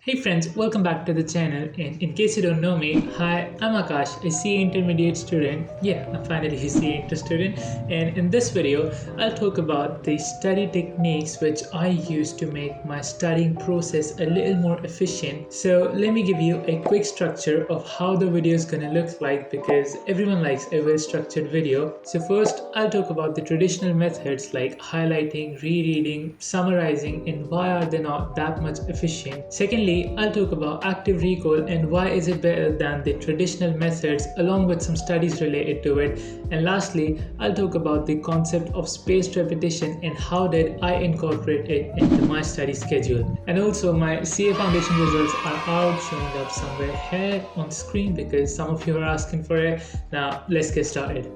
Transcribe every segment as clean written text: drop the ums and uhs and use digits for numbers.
Hey friends, welcome back to the channel. And in case you don't know me, hi, I'm Akash, a CA intermediate student. Yeah, I'm finally a CA inter student. And in this video, I'll talk about the study techniques which I use to make my studying process a little more efficient. So let me give you a quick structure of how the video is gonna look like because everyone likes a well structured video. So first, I'll talk about the traditional methods like highlighting, rereading, summarizing, and why are they not that much efficient. Secondly, I'll talk about active recall and why is it better than the traditional methods along with some studies related to it. And lastly, I'll talk about the concept of spaced repetition and how did I incorporate it into my study schedule. And also my CA Foundation results are out showing up somewhere here on screen because some of you are asking for it. Now let's get started.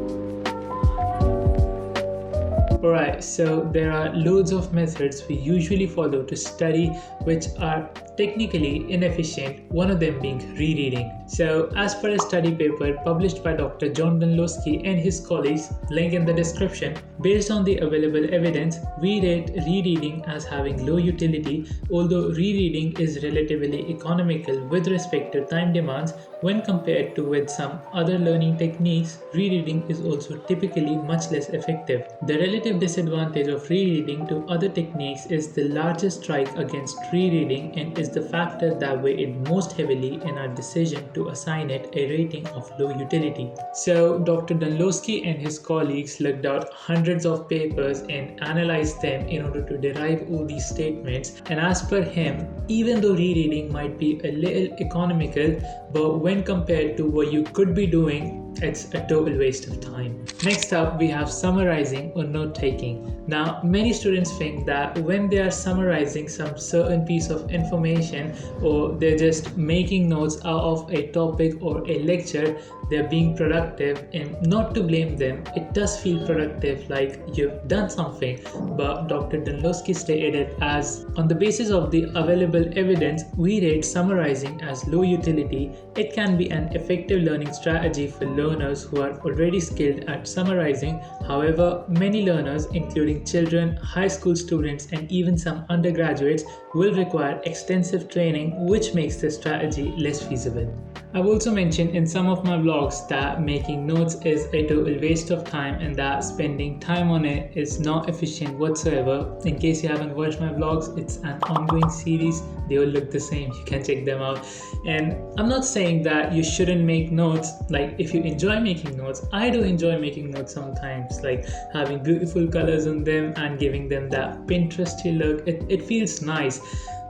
Alright, so there are loads of methods we usually follow to study which are technically inefficient, one of them being rereading. So as per a study paper published by Dr. John Dunlosky and his colleagues, link in the description, based on the available evidence, we rate rereading as having low utility, although rereading is relatively economical with respect to time demands when compared to with some other learning techniques. Rereading is also typically much less effective. The relative disadvantage of rereading to other techniques is the largest strike against rereading and is the factor that weighed most heavily in our decision to assign it a rating of low utility. So Dr. Dunlosky and his colleagues looked at hundreds of papers and analyzed them in order to derive all these statements, and as per him, even though rereading might be a little economical, but when compared to what you could be doing, it's a total waste of time. Next up, we have summarizing or note taking. Now, many students think that when they are summarizing some certain piece of information or they're just making notes out of a topic or a lecture, they're being productive, and not to blame them, it does feel productive like you've done something. But Dr. Dunlosky stated it as, on the basis of the available evidence, we rate summarizing as low utility. It can be an effective learning strategy for learners who are already skilled at summarizing. However, many learners, including children, high school students, and even some undergraduates, will require extensive training, which makes the strategy less feasible. I've also mentioned in some of my vlogs that making notes is a total waste of time and that spending time on it is not efficient whatsoever. In case you haven't watched my vlogs, it's an ongoing series. They all look the same. You can check them out. And I'm not saying that you shouldn't make notes. Like, if you enjoy making notes, I do enjoy making notes sometimes, like having beautiful colors on them and giving them that Pinteresty look. It feels nice.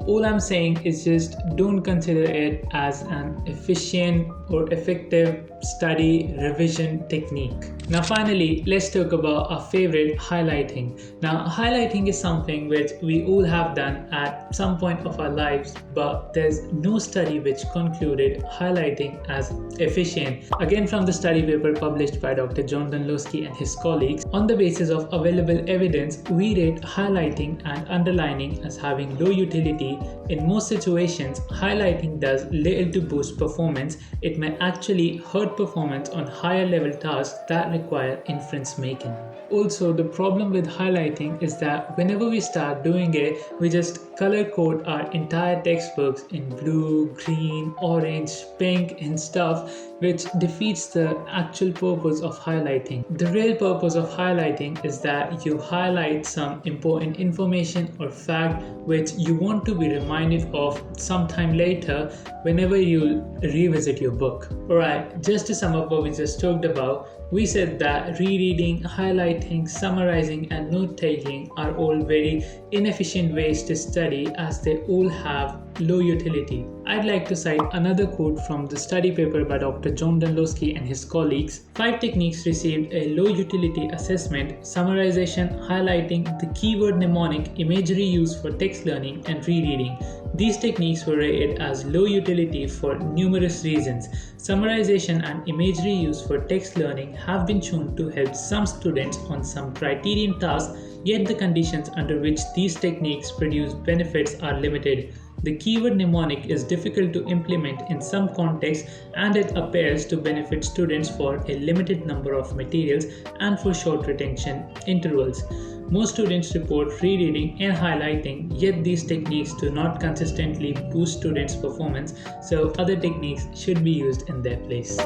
All I'm saying is just don't consider it as an efficient or effective study revision technique. Now finally, let's talk about our favorite, highlighting. Now highlighting is something which we all have done at some point of our lives, but there's no study which concluded highlighting as efficient. Again, from the study paper published by Dr. John Dunlosky and his colleagues, on the basis of available evidence, we rate highlighting and underlining as having low utility. In most situations, highlighting does little to boost performance. It may actually hurt performance on higher level tasks that require inference making. Also, the problem with highlighting is that whenever we start doing it, we just color code our entire textbooks in blue, green, orange, pink and stuff, which defeats the actual purpose of highlighting. The real purpose of highlighting is that you highlight some important information or fact which you want to be reminded of sometime later whenever you revisit your book. Alright, just to sum up what we just talked about, we said that rereading, highlighting, summarizing and note-taking are all very inefficient ways to study as they all have low utility. I'd like to cite another quote from the study paper by Dr. John Dunlosky and his colleagues. 5 techniques received a low utility assessment: summarization, highlighting, the keyword mnemonic, imagery used for text learning, and rereading. These techniques were rated as low utility for numerous reasons. Summarization and imagery used for text learning have been shown to help some students on some criterion tasks, yet the conditions under which these techniques produce benefits are limited. The keyword mnemonic is difficult to implement in some contexts, and it appears to benefit students for a limited number of materials and for short retention intervals. Most students report rereading and highlighting, yet these techniques do not consistently boost students' performance, so other techniques should be used in their place.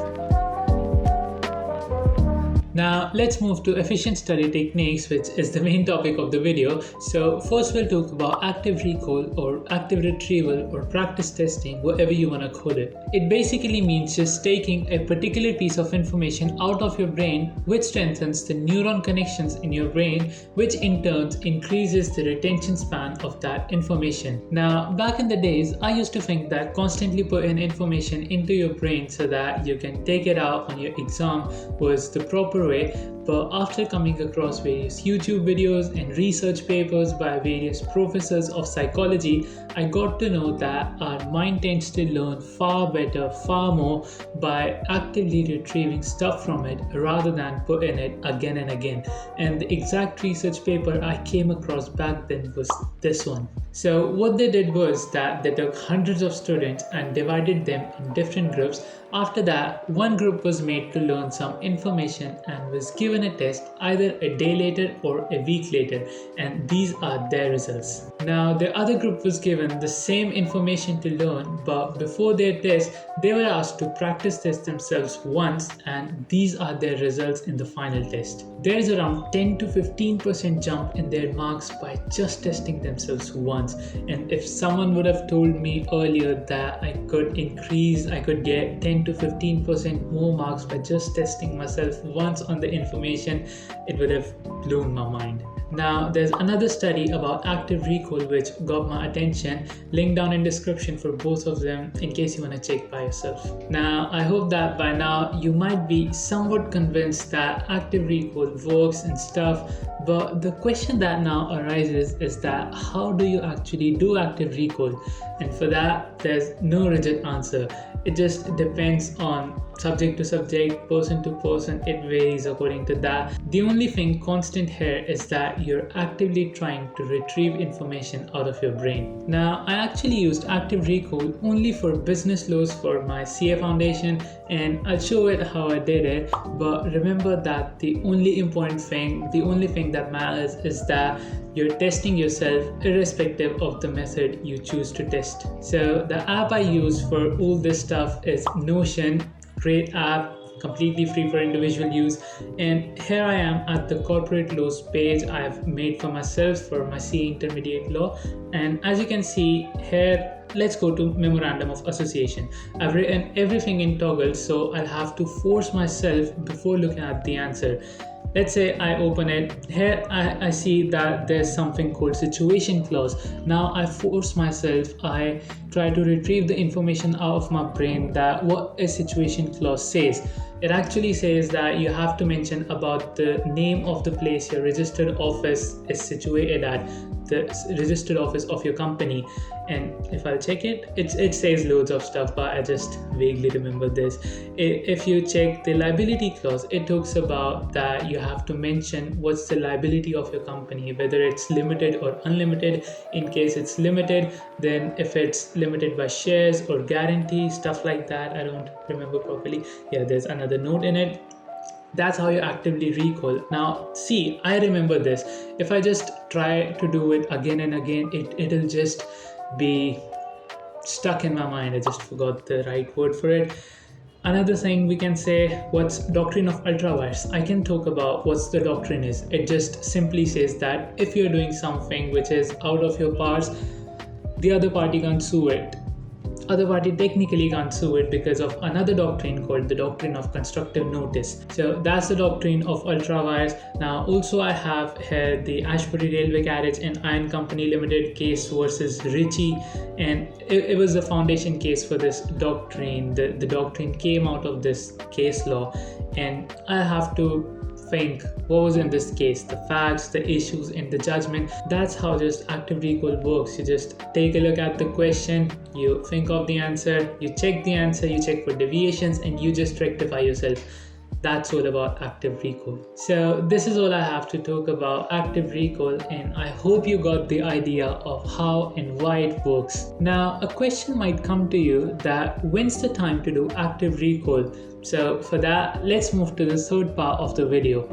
Now let's move to efficient study techniques, which is the main topic of the video. So first we'll talk about active recall or active retrieval or practice testing, whatever you want to call it. It basically means just taking a particular piece of information out of your brain, which strengthens the neuron connections in your brain, which in turn increases the retention span of that information. Now back in the days, I used to think that constantly putting information into your brain so that you can take it out on your exam was the proper way, but after coming across various YouTube videos and research papers by various professors of psychology, I got to know that our mind tends to learn far better, far more by actively retrieving stuff from it rather than putting it again and again. And the exact research paper I came across back then was this one. So what they did was that they took hundreds of students and divided them in different groups. After that, one group was made to learn some information and was given a test either a day later or a week later, and these are their results. Now the other group was given the same information to learn, but before their test they were asked to practice test themselves once, and these are their results in the final test. There is around 10 to 15% jump in their marks by just testing themselves once, and if someone would have told me earlier that I could get 10 to 15% more marks by just testing myself once on the information, it would have blown my mind. Now there's another study about active recall which got my attention, linked down in description for both of them in case you want to check by yourself. Now I hope that by now you might be somewhat convinced that active recall works and stuff, but the question that now arises is that how do you actually do active recall? And for that there's no rigid answer. It just depends on subject to subject, person to person, it varies according to that. The only thing constant here is that you're actively trying to retrieve information out of your brain. Now, I actually used active recall only for business laws for my CA foundation, and I'll show it how I did it, but remember that the only thing that matters is that you're testing yourself irrespective of the method you choose to test. So the app I use for all this stuff is Notion. Great app, completely free for individual use. And here I am at the corporate laws page I've made for myself for my CA intermediate law. And as you can see here, let's go to memorandum of association. I've written everything in toggle, so I'll have to force myself before looking at the answer. Let's say I open it. Here I see that there's something called situation clause. Now I force myself, I try to retrieve the information out of my brain that what a situation clause says. It actually says that you have to mention about the name of the place your registered office is situated at, the registered office of your company. And if I'll check it, it says loads of stuff, but I just vaguely remember this. If you check the liability clause, it talks about that you have to mention what's the liability of your company, whether it's limited or unlimited. In case it's limited, then if it's limited by shares or guarantee, stuff like that. I don't remember properly. Yeah, there's another note in it. That's how you actively recall. Now see, I remember this. If I just try to do it again and again, it'll just be stuck in my mind. I just forgot the right word for it. Another thing we can say, what's doctrine of ultravires? I can talk about what's the doctrine is. It just simply says that if you're doing something which is out of your powers, the other party can't sue it. Other party technically can't sue it because of another doctrine called the doctrine of constructive notice. So that's the doctrine of ultravires. Now also I have here the Ashbury Railway Carriage and Iron Company Limited case versus Ritchie, and it was the foundation case for this doctrine. The doctrine came out of this case law, and I have to think what was in this case, the facts, the issues, and the judgment. That's how just active recall works. You just take a look at the question, you think of the answer, you check the answer, you check for deviations, and you just rectify yourself. That's all about active recall. So this is all I have to talk about active recall, and I hope you got the idea of how and why it works. Now, a question might come to you that when's the time to do active recall? So for that, let's move to the third part of the video.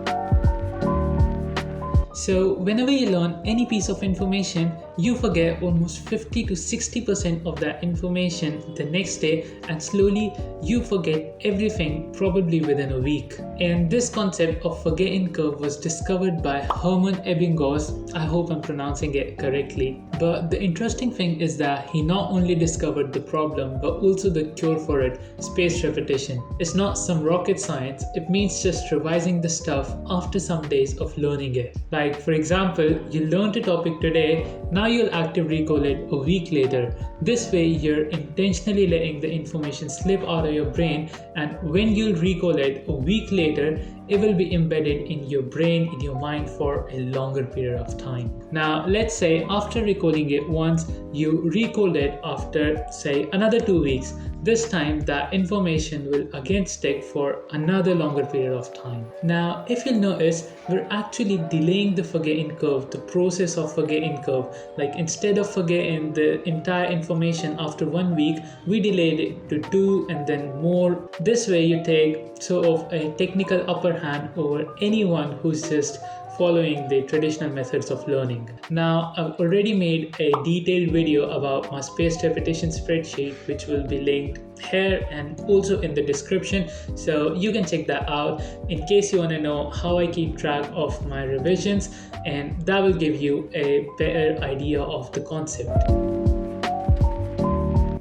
So whenever you learn any piece of information, you forget almost 50 to 60% of that information the next day, and slowly you forget everything probably within a week. And this concept of forgetting curve was discovered by Hermann Ebbinghaus. I hope I'm pronouncing it correctly. But the interesting thing is that he not only discovered the problem but also the cure for it: spaced repetition. It's not some rocket science, it means just revising the stuff after some days of learning it. Like for example, you learned a topic today, now you'll active recall it a week later. This way you're intentionally letting the information slip out of your brain, and when you'll recall it a week later, it will be embedded in your brain, in your mind for a longer period of time. Now, let's say after recalling it once, you recall it after, say, another 2 weeks. This time, that information will again stick for another longer period of time. Now, if you'll notice, we're actually delaying the forgetting curve, the process of forgetting curve. Like instead of forgetting the entire information after 1 week, we delayed it to 2 and then more. This way, you take sort of a technical upper hand over anyone who's just following the traditional methods of learning. Now, I've already made a detailed video about my spaced repetition spreadsheet, which will be linked here and also in the description, so you can check that out in case you want to know how I keep track of my revisions, and that will give you a better idea of the concept.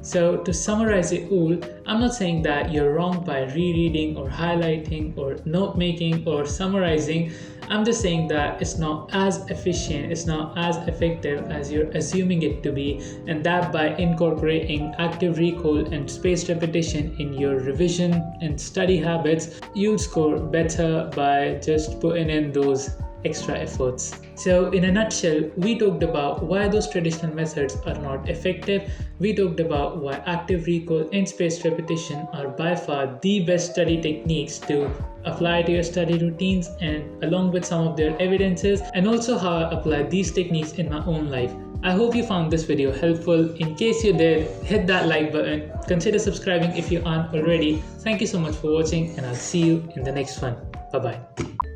So to summarize it all, I'm not saying that you're wrong by rereading or highlighting or note making or summarizing. I'm just saying that it's not as efficient, it's not as effective as you're assuming it to be, and that by incorporating active recall and spaced repetition in your revision and study habits, you'll score better by just putting in those extra efforts. So in a nutshell, we talked about why those traditional methods are not effective. We talked about why active recall and spaced repetition are by far the best study techniques to apply to your study routines, and along with some of their evidences, and also how I apply these techniques in my own life. I hope you found this video helpful. In case you did, hit that like button. Consider subscribing if you aren't already. Thank you so much for watching, and I'll see you in the next one. Bye bye.